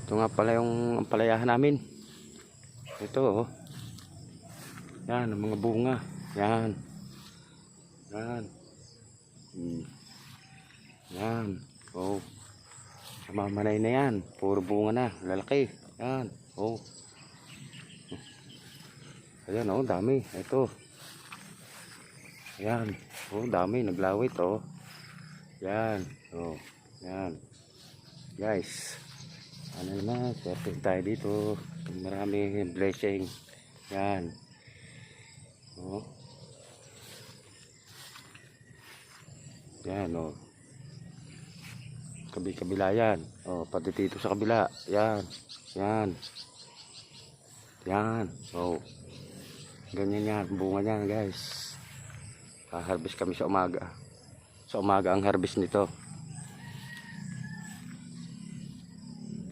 Ito nga pala yung ampalayahan namin. Ito oh. Yan ang mga bunga. Yan. Yan. Yan. Oh. Mamanay na yan. Puro bunga na. Lalaki. Yan. Oh. Ayan oh. Dami. Ito. Yan. Oh. Dami. Naglawit oh. Yan. Oh. Yan. Guys. Ano na. Swerte tayo dito. Marami blessing. Yan. Oh. Yan oh. Kabila yan. Oh, pati dito sa kabila. Yan. Yan. Yan. Oh. Ganyan yan. Bunga niyan, guys. Ha-harvest kami sa umaga. Sa umaga ang harvest nito.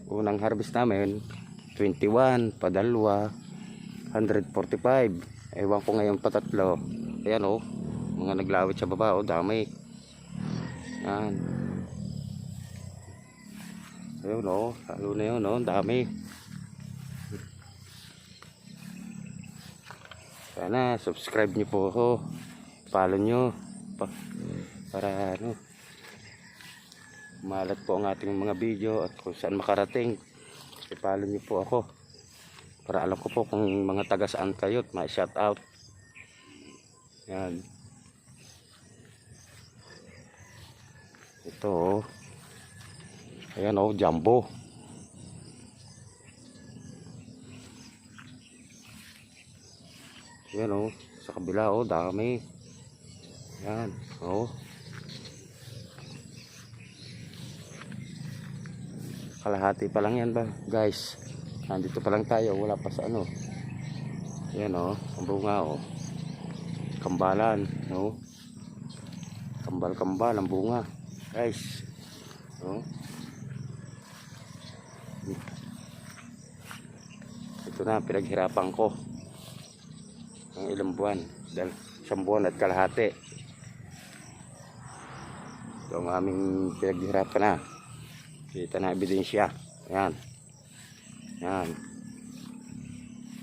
Unang harvest namin 21, padalwa 145. Ewan ko ngayon patatlo. Ayan oh. Mga naglawit sa baba oh, dami. Yan. Ayun oh, lalo na yun oh, dami. Sana subscribe nyo po ako. Follow nyo para ano, malat po ang ating mga video at kung saan makarating. I-follow nyo po ako para alam ko po kung mga taga saan kayo at ma-shout out. Yan. Ito oh. Ayan oh, jumbo. Ayan oh, sa kabila oh, dami. Yan oh. Kalahati pa lang yan ba guys. Nandito pa lang tayo, wala pa sa ano. Ayan oh, ang bunga oh. Kambalan no. Kambal-kambal ang bunga guys. Oh. Ito na pinaghirapan ko ng ilang buwan, dahil 1 buwan at kalahati. Ito ang aming pinaghirapan na. Kita na ebidensya. Yan. Yan.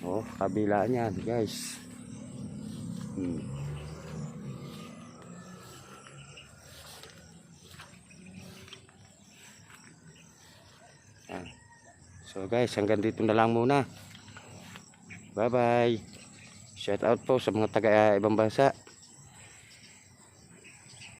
Oh, kabila niyan guys. Yan. So guys, hanggang dito na lang muna. Bye bye. Shout out po sa mga taga ibang bansa.